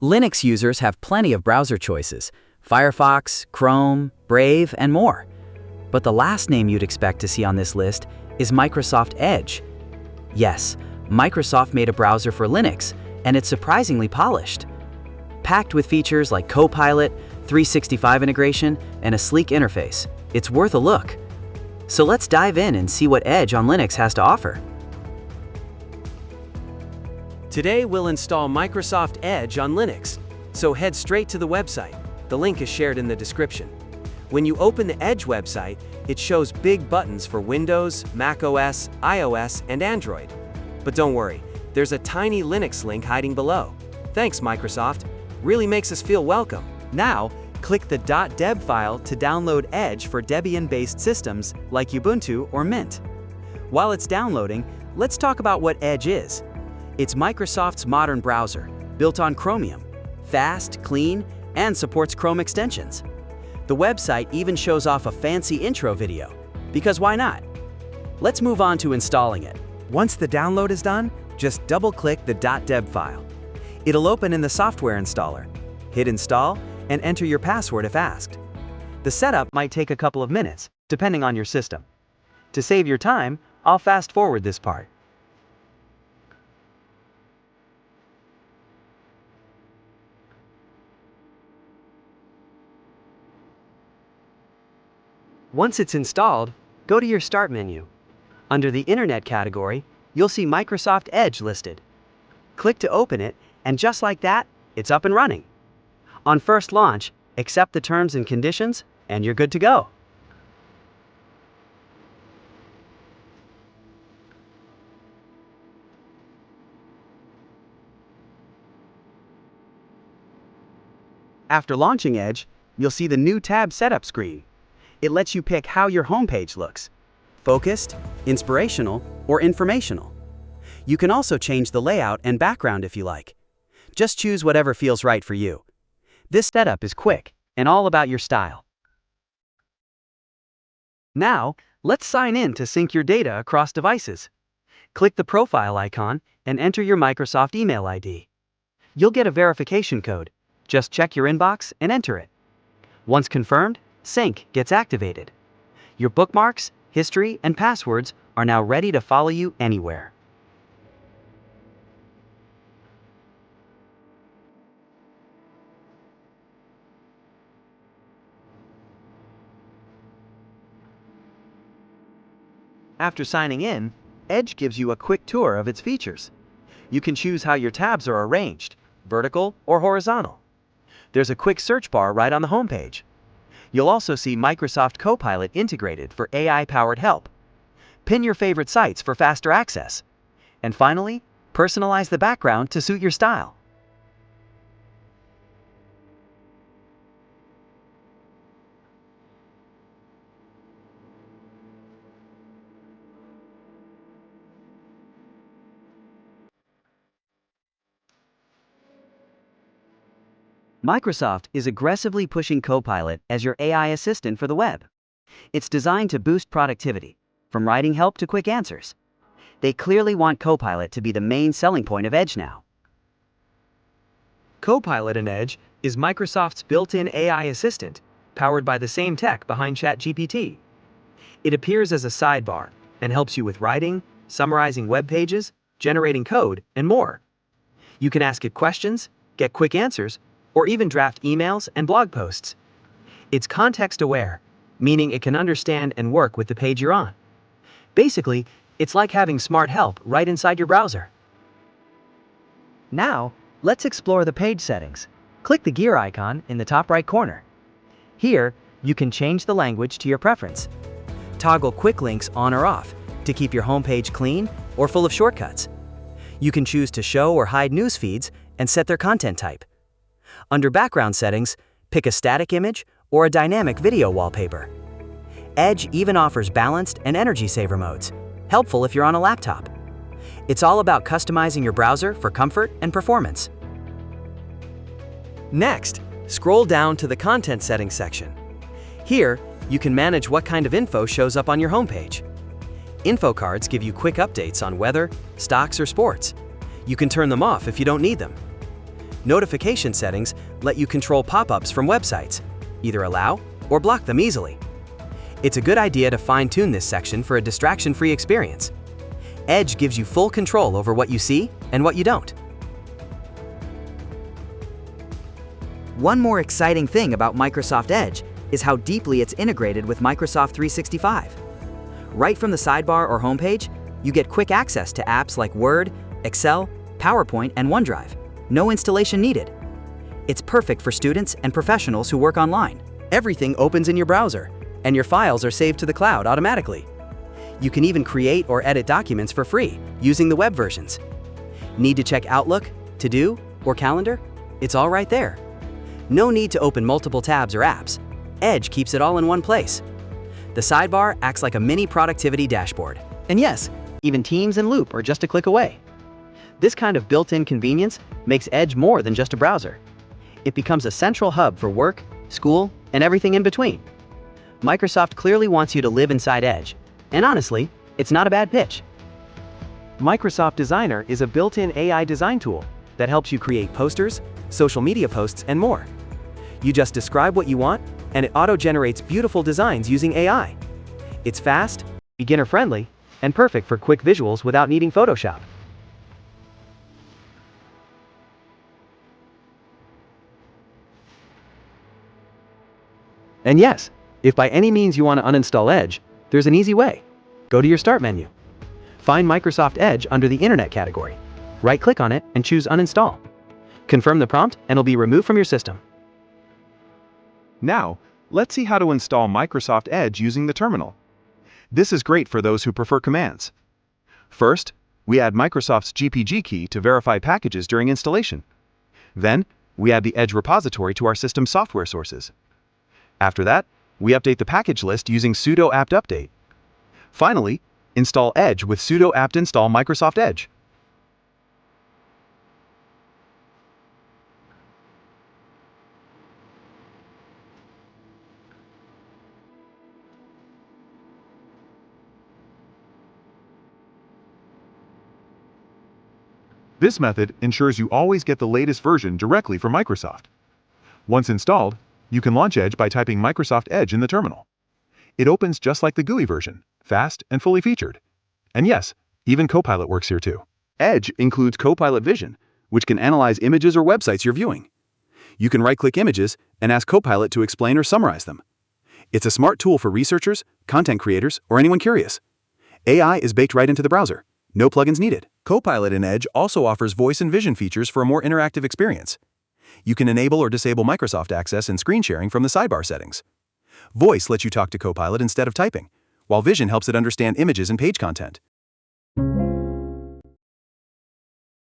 Linux users have plenty of browser choices: Firefox, Chrome, Brave, and more. But the last name you'd expect to see on this list is Microsoft Edge. Yes, Microsoft made a browser for Linux, and it's surprisingly polished. Packed with features like Copilot, 365 integration, and a sleek interface, it's worth a look. So let's dive in and see what Edge on Linux has to offer. Today we'll install Microsoft Edge on Linux, so head straight to the website. The link is shared in the description. When you open the Edge website, it shows big buttons for Windows, macOS, iOS, and Android. But don't worry, there's a tiny Linux link hiding below. Thanks, Microsoft. Really makes us feel welcome. Now, click the .deb file to download Edge for Debian-based systems like Ubuntu or Mint. While it's downloading, let's talk about what Edge is. It's Microsoft's modern browser, built on Chromium, fast, clean, and supports Chrome extensions. The website even shows off a fancy intro video, because why not? Let's move on to installing it. Once the download is done, just double-click the .deb file. It'll open in the software installer. Hit install and enter your password if asked. The setup might take a couple of minutes, depending on your system. To save your time, I'll fast forward this part. Once it's installed, go to your Start menu. Under the Internet category, you'll see Microsoft Edge listed. Click to open it, and just like that, it's up and running. On first launch, accept the terms and conditions, and you're good to go. After launching Edge, you'll see the new tab setup screen. It lets you pick how your homepage looks: focused, inspirational, or informational. You can also change the layout and background if you like. Just choose whatever feels right for you. This setup is quick and all about your style. Now, let's sign in to sync your data across devices. Click the profile icon and enter your Microsoft email ID. You'll get a verification code. Just check your inbox and enter it. Once confirmed, Sync gets activated. Your bookmarks, history, and passwords are now ready to follow you anywhere. After signing in, Edge gives you a quick tour of its features. You can choose how your tabs are arranged, vertical or horizontal. There's a quick search bar right on the homepage. You'll also see Microsoft Copilot integrated for AI-powered help. Pin your favorite sites for faster access. And finally, personalize the background to suit your style. Microsoft is aggressively pushing Copilot as your AI assistant for the web. It's designed to boost productivity, from writing help to quick answers. They clearly want Copilot to be the main selling point of Edge now. Copilot in Edge is Microsoft's built-in AI assistant, powered by the same tech behind ChatGPT. It appears as a sidebar and helps you with writing, summarizing web pages, generating code, and more. You can ask it questions, get quick answers, or even draft emails and blog posts. It's context-aware, meaning it can understand and work with the page you're on. Basically, it's like having smart help right inside your browser. Now, let's explore the page settings. Click the gear icon in the top right corner. Here, you can change the language to your preference. Toggle quick links on or off to keep your homepage clean or full of shortcuts. You can choose to show or hide news feeds and set their content type. Under background settings, pick a static image or a dynamic video wallpaper. Edge even offers balanced and energy saver modes, helpful if you're on a laptop. It's all about customizing your browser for comfort and performance. Next, scroll down to the content settings section. Here, you can manage what kind of info shows up on your homepage. Info cards give you quick updates on weather, stocks, or sports. You can turn them off if you don't need them. Notification settings let you control pop-ups from websites, either allow or block them easily. It's a good idea to fine-tune this section for a distraction-free experience. Edge gives you full control over what you see and what you don't. One more exciting thing about Microsoft Edge is how deeply it's integrated with Microsoft 365. Right from the sidebar or homepage, you get quick access to apps like Word, Excel, PowerPoint, and OneDrive. No installation needed. It's perfect for students and professionals who work online. Everything opens in your browser, and your files are saved to the cloud automatically. You can even create or edit documents for free using the web versions. Need to check Outlook, To-Do, or Calendar? It's all right there. No need to open multiple tabs or apps. Edge keeps it all in one place. The sidebar acts like a mini productivity dashboard. And yes, even Teams and Loop are just a click away. This kind of built-in convenience makes Edge more than just a browser. It becomes a central hub for work, school, and everything in between. Microsoft clearly wants you to live inside Edge, and honestly, it's not a bad pitch. Microsoft Designer is a built-in AI design tool that helps you create posters, social media posts, and more. You just describe what you want, and it auto-generates beautiful designs using AI. It's fast, beginner-friendly, and perfect for quick visuals without needing Photoshop. And yes, if by any means you want to uninstall Edge, there's an easy way. Go to your Start menu. Find Microsoft Edge under the Internet category. Right-click on it and choose Uninstall. Confirm the prompt and it'll be removed from your system. Now, let's see how to install Microsoft Edge using the terminal. This is great for those who prefer commands. First, we add Microsoft's GPG key to verify packages during installation. Then, we add the Edge repository to our system software sources. After that, we update the package list using sudo apt update. Finally, install Edge with sudo apt install Microsoft Edge. This method ensures you always get the latest version directly from Microsoft. Once installed, you can launch Edge by typing Microsoft Edge in the terminal. It opens just like the GUI version, fast and fully featured. And yes, even Copilot works here too. Edge includes Copilot Vision, which can analyze images or websites you're viewing. You can right-click images and ask Copilot to explain or summarize them. It's a smart tool for researchers, content creators, or anyone curious. AI is baked right into the browser. No plugins needed. Copilot in Edge also offers voice and vision features for a more interactive experience. You can enable or disable Microsoft Access and screen sharing from the sidebar settings. Voice lets you talk to Copilot instead of typing, while Vision helps it understand images and page content.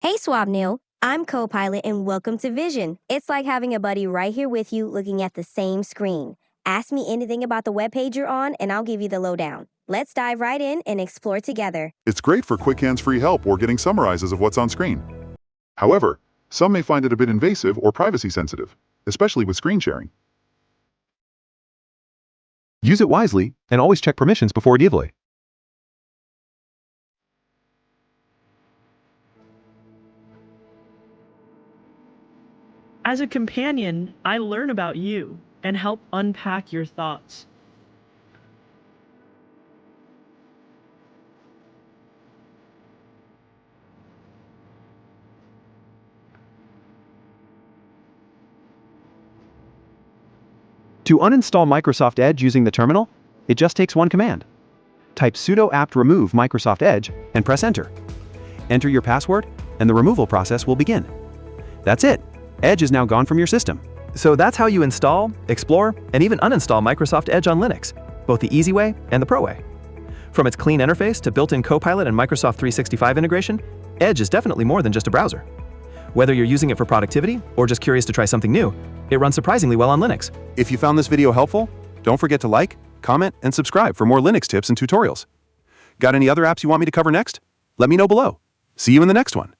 Hey Swabnil, I'm Copilot and welcome to Vision. It's like having a buddy right here with you looking at the same screen. Ask me anything about the webpage you're on and I'll give you the lowdown. Let's dive right in and explore together. It's great for quick hands-free help or getting summarizes of what's on screen. However, some may find it a bit invasive or privacy sensitive, especially with screen sharing. Use it wisely and always check permissions before deploy. As a companion, I learn about you and help unpack your thoughts. To uninstall Microsoft Edge using the terminal, it just takes one command. Type sudo apt remove Microsoft Edge and press enter. Enter your password and the removal process will begin. That's it. Edge is now gone from your system. So that's how you install, explore, and even uninstall Microsoft Edge on Linux, both the easy way and the pro way. From its clean interface to built-in Copilot and Microsoft 365 integration, Edge is definitely more than just a browser. Whether you're using it for productivity or just curious to try something new, it runs surprisingly well on Linux. If you found this video helpful, don't forget to like, comment, and subscribe for more Linux tips and tutorials. Got any other apps you want me to cover next? Let me know below. See you in the next one.